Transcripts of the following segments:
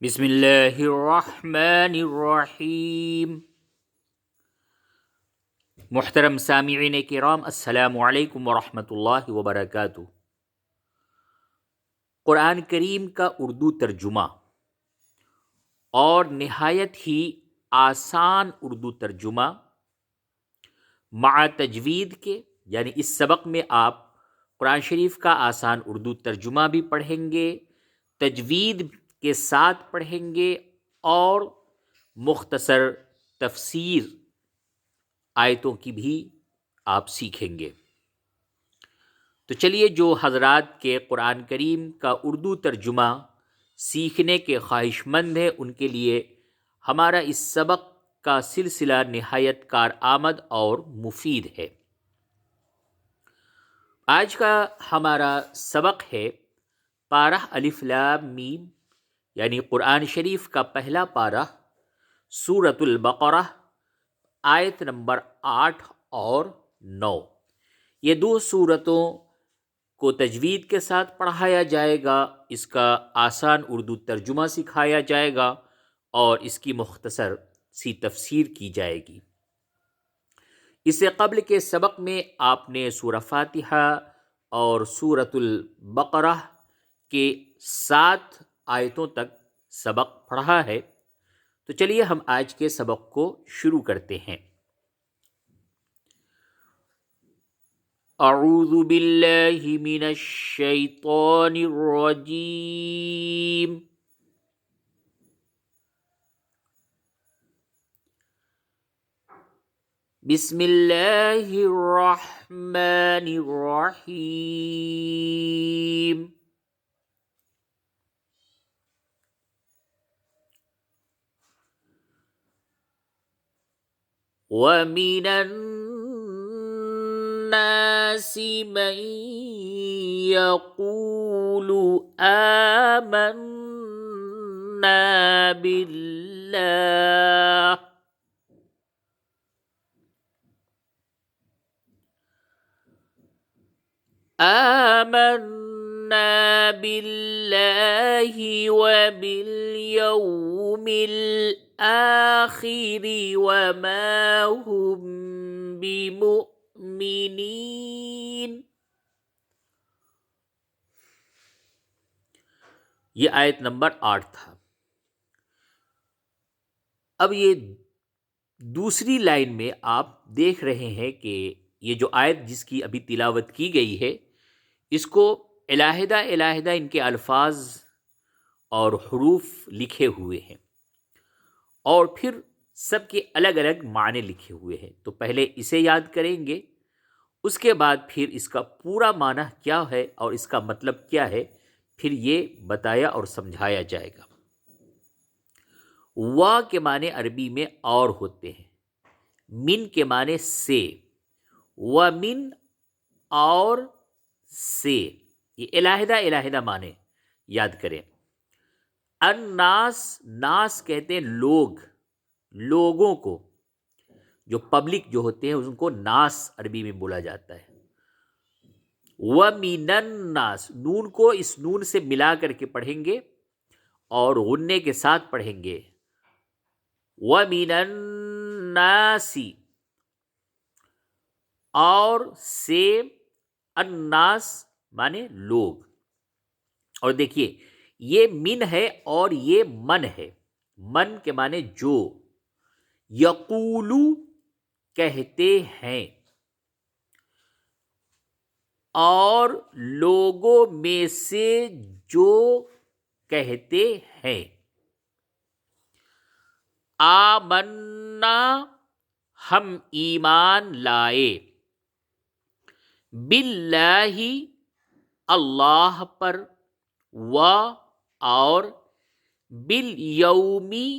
بسم اللہ الرحمن الرحیم۔ محترم سامعین کرام، السلام علیکم ورحمۃ اللہ وبرکاتہ۔ قرآن کریم کا اردو ترجمہ اور نہایت ہی آسان اردو ترجمہ مع تجوید کے، یعنی اس سبق میں آپ قرآن شریف کا آسان اردو ترجمہ بھی پڑھیں گے، تجوید کے ساتھ پڑھیں گے اور مختصر تفسیر آیتوں کی بھی آپ سیکھیں گے۔ تو چلیے، جو حضرات کے قرآن کریم کا اردو ترجمہ سیکھنے کے خواہش مند ہیں، ان کے لیے ہمارا اس سبق کا سلسلہ نہایت کارآمد اور مفید ہے۔ آج کا ہمارا سبق ہے پارہ الف لام میم، یعنی قرآن شریف کا پہلا پارہ، سورۃ البقرہ، آیت نمبر 8 اور 9۔ یہ دو سورتوں کو تجوید کے ساتھ پڑھایا جائے گا، اس کا آسان اردو ترجمہ سکھایا جائے گا اور اس کی مختصر سی تفسیر کی جائے گی۔ اس سے قبل کے سبق میں آپ نے سورہ فاتحہ اور سورۃ البقرہ کے 7 آیتوں تک سبق پڑھا ہے۔ تو چلیے ہم آج کے سبق کو شروع کرتے ہیں۔ اعوذ باللہ من الشیطان الرجیم۔ بسم اللہ الرحمن الرحیم۔ وَمِنَ النَّاسِ مَن يَقُولُ آمَنَّا بِاللَّهِ وَبِالْيَوْمِ الْآخِرِ وَمَا هُمْ بِمُؤْمِنِينَ۔ یہ آیت نمبر 8 تھا۔ اب یہ دوسری لائن میں آپ دیکھ رہے ہیں کہ یہ جو آیت جس کی ابھی تلاوت کی گئی ہے، اس کو علیحدہ علیحدہ ان کے الفاظ اور حروف لکھے ہوئے ہیں اور پھر سب کے الگ الگ معنی لکھے ہوئے ہیں۔ تو پہلے اسے یاد کریں گے، اس کے بعد پھر اس کا پورا معنی کیا ہے اور اس کا مطلب کیا ہے، پھر یہ بتایا اور سمجھایا جائے گا۔ وا کے معنی عربی میں اور ہوتے ہیں، من کے معنی سے، وَمِن اور سے، یہ علیحدہ علیحدہ معنی یاد کریں۔ الناس، ناس کہتے ہیں لوگ، لوگوں کو، جو پبلک جو ہوتے ہیں ان کو ناس عربی میں بولا جاتا ہے۔ وَمِنَ النَّاسِ، نون کو اس نون سے ملا کر کے پڑھیں گے اور غنے کے ساتھ پڑھیں گے۔ وَمِنَ النَّاسِ اور سے، الناس مانے لوگ۔ اور دیکھیے یہ من ہے اور یہ من ہے، من کے معنی جو، یقولو کہتے ہیں، اور لوگوں میں سے جو کہتے ہیں۔ آمنا ہم ایمان لائے، باللہ اللہ پر، و اور بالیومی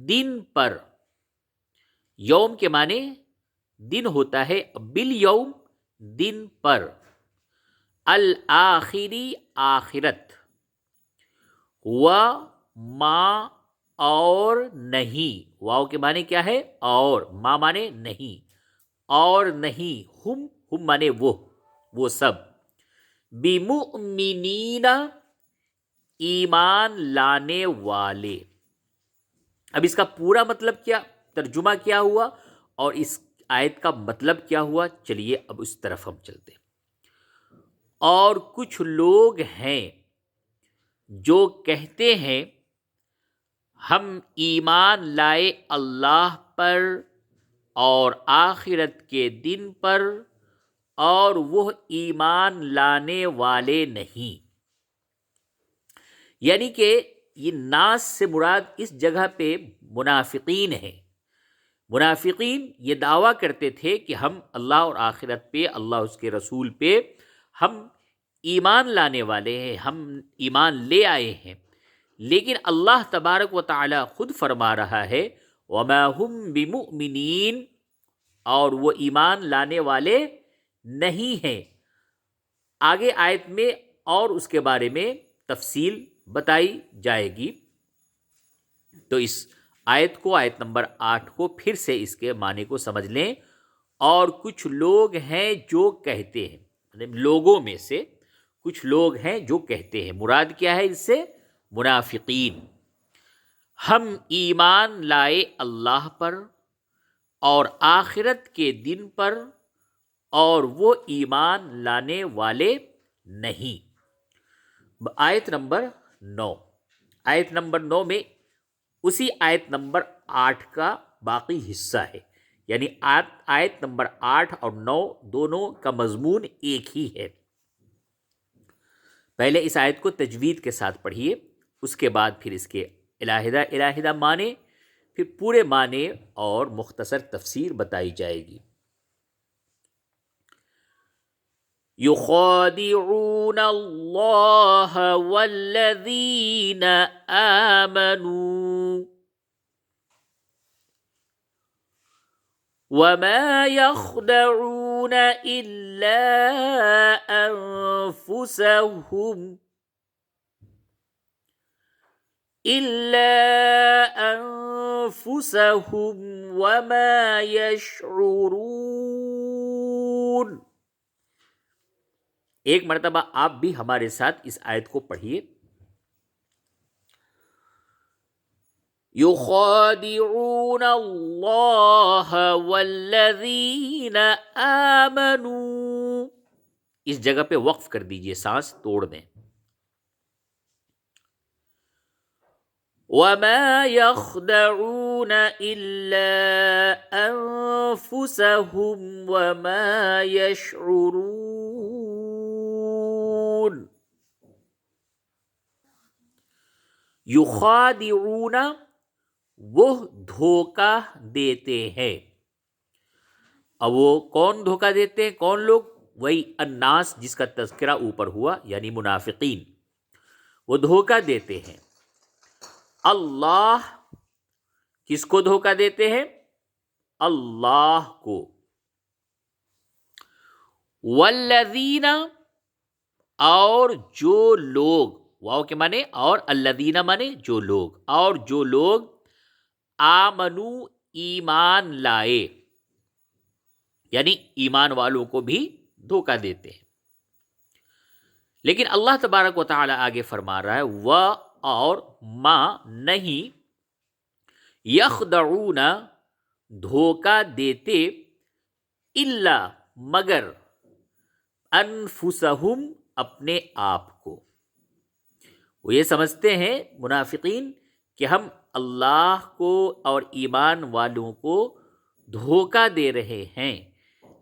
دن پر، یوم کے معنی دن ہوتا ہے، بالیوم دن پر، الآخری آخرت، و ما اور نہیں، واو کے معنی کیا ہے اور، ما معنی نہیں، اور نہیں، ہم معنی وہ سب، بمؤمنین ایمان لانے والے. اب اس کا پورا مطلب کیا، ترجمہ کیا ہوا اور اس آیت کا مطلب کیا ہوا، چلیے اب اس طرف ہم چلتے ہیں. اور کچھ لوگ ہیں جو کہتے ہیں ہم ایمان لائے اللہ پر اور آخرت کے دن پر، اور وہ ایمان لانے والے نہیں. یعنی کہ یہ ناس سے مراد اس جگہ پہ منافقین ہیں. منافقین یہ دعویٰ کرتے تھے کہ ہم اللہ اور آخرت پہ، اللہ اس کے رسول پہ ہم ایمان لانے والے ہیں، ہم ایمان لے آئے ہیں. لیکن اللہ تبارک و تعالی خود فرما رہا ہے وَمَا هُمْ بِمُؤْمِنِينَ، اور وہ ایمان لانے والے نہیں ہیں. آگے آیت میں اور اس کے بارے میں تفصیل بتائی جائے گی. تو اس آیت کو، آیت نمبر 8 کو پھر سے اس کے معنی کو سمجھ لیں. اور کچھ لوگ ہیں جو کہتے ہیں، لوگوں میں سے کچھ لوگ ہیں جو کہتے ہیں، مراد کیا ہے اس سے؟ منافقین. ہم ایمان لائے اللہ پر اور آخرت کے دن پر، اور وہ ایمان لانے والے نہیں. آیت نمبر 9. آیت نمبر 9 میں اسی آیت نمبر 8 کا باقی حصہ ہے. یعنی آیت نمبر 8 اور 9 دونوں کا مضمون ایک ہی ہے. پہلے اس آیت کو تجوید کے ساتھ پڑھیے، اس کے بعد پھر اس کے علیحدہ معنی، پھر پورے معنی اور مختصر تفسیر بتائی جائے گی. يخادعون الله والذين آمنوا وما يخدعون إلا أنفسهم وما يشعرون. ایک مرتبہ آپ بھی ہمارے ساتھ اس آیت کو پڑھیے. يخادعون الله والذین آمنوا. اس جگہ پہ وقف کر دیجئے، سانس توڑ دیں. وما يخدعون إلا أنفسهم وما يشعرون. یخادعون وہ دھوکہ دیتے ہیں. اب وہ کون دھوکہ دیتے ہیں؟ کون لوگ؟ وہی الناس جس کا تذکرہ اوپر ہوا، یعنی منافقین. وہ دھوکہ دیتے ہیں. اللہ کس کو دھوکہ دیتے ہیں؟ اللہ کو. والذین اور جو لوگ، واو کے معنی اور الذین معنی جو لوگ، اور جو لوگ آمنو ایمان لائے، یعنی ایمان والوں کو بھی دھوکہ دیتے ہیں. لیکن اللہ تبارک و تعالی آگے فرما رہا ہے و اور ما نہیں، یخدعون دھوکہ دیتے، الا مگر، انفسہم اپنے آپ کو. وہ یہ سمجھتے ہیں منافقین کہ ہم اللہ کو اور ایمان والوں کو دھوکہ دے رہے ہیں.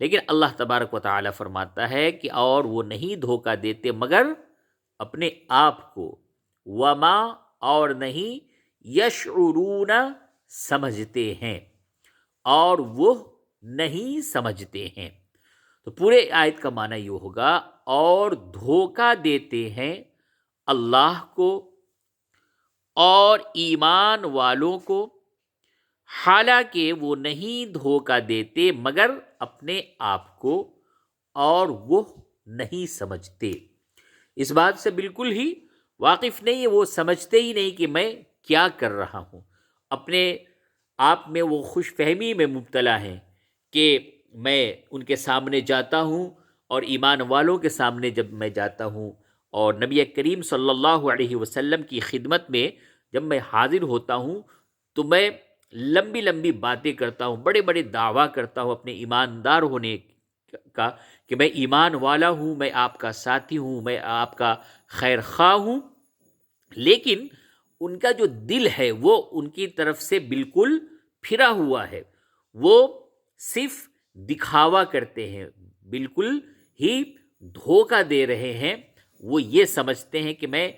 لیکن اللہ تبارک و تعالی فرماتا ہے کہ اور وہ نہیں دھوکہ دیتے مگر اپنے آپ کو. وما اور نہیں، یشعرون سمجھتے ہیں، اور وہ نہیں سمجھتے ہیں. تو پورے آیت کا معنی یہ ہوگا اور دھوکہ دیتے ہیں اللہ کو اور ایمان والوں کو، حالانکہ وہ نہیں دھوکہ دیتے مگر اپنے آپ کو، اور وہ نہیں سمجھتے. اس بات سے بالکل ہی واقف نہیں ہے، وہ سمجھتے ہی نہیں کہ میں کیا کر رہا ہوں. اپنے آپ میں وہ خوش فہمی میں مبتلا ہیں کہ میں ان کے سامنے جاتا ہوں اور ایمان والوں کے سامنے جب میں جاتا ہوں اور نبی کریم صلی اللہ علیہ وسلم کی خدمت میں جب میں حاضر ہوتا ہوں تو میں لمبی لمبی باتیں کرتا ہوں، بڑے بڑے دعویٰ کرتا ہوں اپنے ایماندار ہونے کا، کہ میں ایمان والا ہوں، میں آپ کا ساتھی ہوں، میں آپ کا خیر خواہ ہوں، لیکن ان کا جو دل ہے وہ ان کی طرف سے بالکل پھرا ہوا ہے، وہ صرف دکھاوا کرتے ہیں، بالکل ہی دھوکہ دے رہے ہیں۔ وہ یہ سمجھتے ہیں کہ میں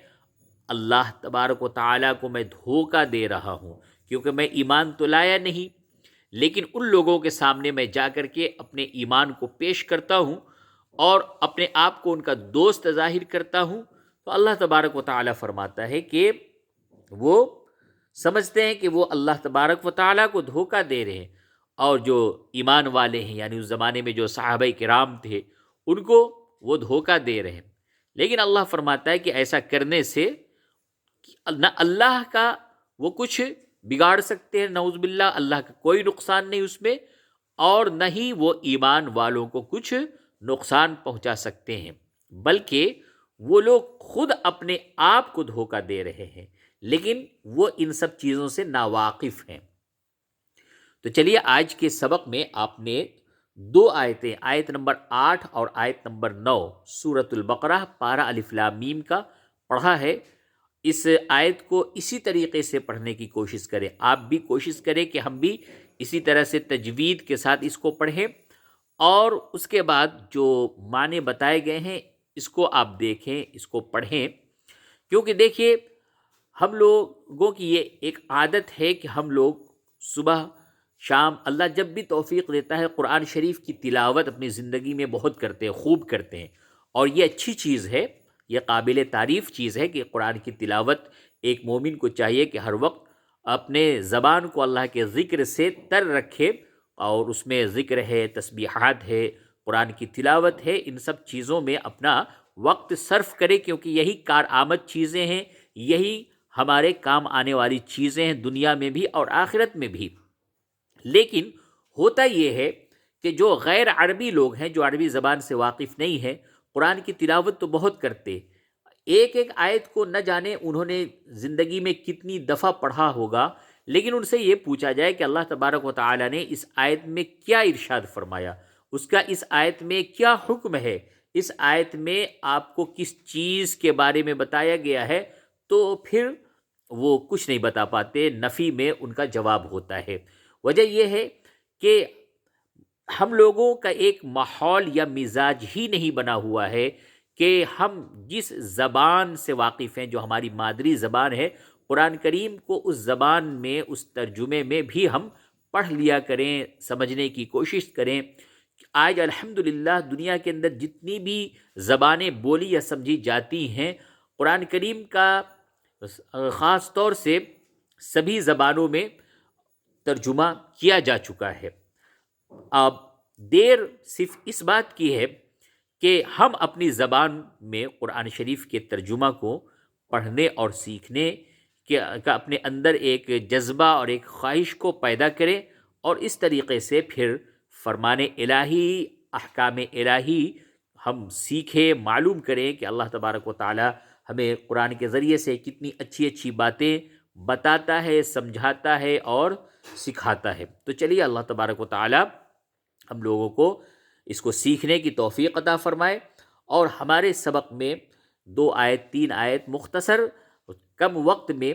اللہ تبارک و تعالیٰ کو میں دھوکہ دے رہا ہوں، کیونکہ میں ایمان تو لایا نہیں، لیکن ان لوگوں کے سامنے میں جا کر کے اپنے ایمان کو پیش کرتا ہوں اور اپنے آپ کو ان کا دوست ظاہر کرتا ہوں، تو اللہ تبارک و تعالیٰ فرماتا ہے کہ وہ سمجھتے ہیں کہ وہ اللہ تبارک و تعالیٰ کو دھوکہ دے رہے ہیں، اور جو ایمان والے ہیں یعنی اس زمانے میں جو صحابہ کرام تھے ان کو وہ دھوکہ دے رہے ہیں۔ لیکن اللہ فرماتا ہے کہ ایسا کرنے سے نہ اللہ کا وہ کچھ بگاڑ سکتے ہیں، نعوذ باللہ، اللہ کا کوئی نقصان نہیں اس میں، اور نہ ہی وہ ایمان والوں کو کچھ نقصان پہنچا سکتے ہیں، بلکہ وہ لوگ خود اپنے آپ کو دھوکہ دے رہے ہیں، لیکن وہ ان سب چیزوں سے ناواقف ہیں۔ تو چلیے آج کے سبق میں آپ نے 2 آیتیں، آیت نمبر 8 اور آیت نمبر 9 سورۃ البقرہ پارہ الف لام میم کا پڑھا ہے۔ اس آیت کو اسی طریقے سے پڑھنے کی کوشش کریں، آپ بھی کوشش کریں کہ ہم بھی اسی طرح سے تجوید کے ساتھ اس کو پڑھیں، اور اس کے بعد جو معنی بتائے گئے ہیں اس کو آپ دیکھیں، اس کو پڑھیں، کیونکہ دیکھیے ہم لوگوں کی یہ ایک عادت ہے کہ ہم لوگ صبح شام اللہ جب بھی توفیق دیتا ہے قرآن شریف کی تلاوت اپنی زندگی میں بہت کرتے ہیں، خوب کرتے ہیں، اور یہ اچھی چیز ہے، یہ قابل تعریف چیز ہے کہ قرآن کی تلاوت ایک مومن کو چاہیے کہ ہر وقت اپنے زبان کو اللہ کے ذکر سے تر رکھے، اور اس میں ذکر ہے، تسبیحات ہے، قرآن کی تلاوت ہے، ان سب چیزوں میں اپنا وقت صرف کرے، کیونکہ یہی کارآمد چیزیں ہیں، یہی ہمارے کام آنے والی چیزیں ہیں، دنیا میں بھی اور آخرت میں بھی۔ لیکن ہوتا یہ ہے کہ جو غیر عربی لوگ ہیں، جو عربی زبان سے واقف نہیں ہیں، قرآن کی تلاوت تو بہت کرتے، ایک ایک آیت کو نہ جانے انہوں نے زندگی میں کتنی دفعہ پڑھا ہوگا، لیکن ان سے یہ پوچھا جائے کہ اللہ تبارک و تعالیٰ نے اس آیت میں کیا ارشاد فرمایا، اس کا اس آیت میں کیا حکم ہے، اس آیت میں آپ کو کس چیز کے بارے میں بتایا گیا ہے، تو پھر وہ کچھ نہیں بتا پاتے، نفی میں ان کا جواب ہوتا ہے۔ وجہ یہ ہے کہ ہم لوگوں کا ایک ماحول یا مزاج ہی نہیں بنا ہوا ہے کہ ہم جس زبان سے واقف ہیں، جو ہماری مادری زبان ہے، قرآن کریم کو اس زبان میں، اس ترجمے میں بھی ہم پڑھ لیا کریں، سمجھنے کی کوشش کریں۔ آج الحمدللہ دنیا کے اندر جتنی بھی زبانیں بولی یا سمجھی جاتی ہیں، قرآن کریم کا خاص طور سے سبھی زبانوں میں ترجمہ کیا جا چکا ہے۔ اب دیر صرف اس بات کی ہے کہ ہم اپنی زبان میں قرآن شریف کے ترجمہ کو پڑھنے اور سیکھنے کا اپنے اندر ایک جذبہ اور ایک خواہش کو پیدا کریں، اور اس طریقے سے پھر فرمان الہی، احکام الہی ہم سیکھیں، معلوم کریں کہ اللہ تبارک و تعالی ہمیں قرآن کے ذریعے سے کتنی اچھی اچھی باتیں بتاتا ہے، سمجھاتا ہے اور سکھاتا ہے۔ تو چلیے اللہ تبارک و تعالی ہم لوگوں کو اس کو سیکھنے کی توفیق عطا فرمائے، اور ہمارے سبق میں 2 آیت 3 آیت مختصر کم وقت میں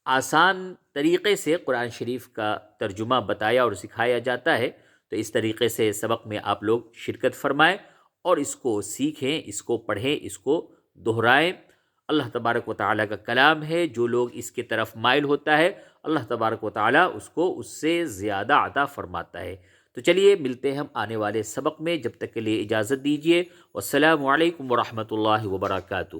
آسان طریقے سے قرآن شریف کا ترجمہ بتایا اور سکھایا جاتا ہے، تو اس طریقے سے سبق میں آپ لوگ شرکت فرمائیں اور اس کو سیکھیں، اس کو پڑھیں، اس کو دہرائیں۔ اللہ تبارک و تعالیٰ کا کلام ہے، جو لوگ اس کی طرف مائل ہوتا ہے اللہ تبارک و تعالیٰ اس کو اس سے زیادہ عطا فرماتا ہے۔ تو چلیے ملتے ہیں ہم آنے والے سبق میں، جب تک کے لیے اجازت دیجیے، والسلام علیکم ورحمۃ اللہ وبرکاتہ۔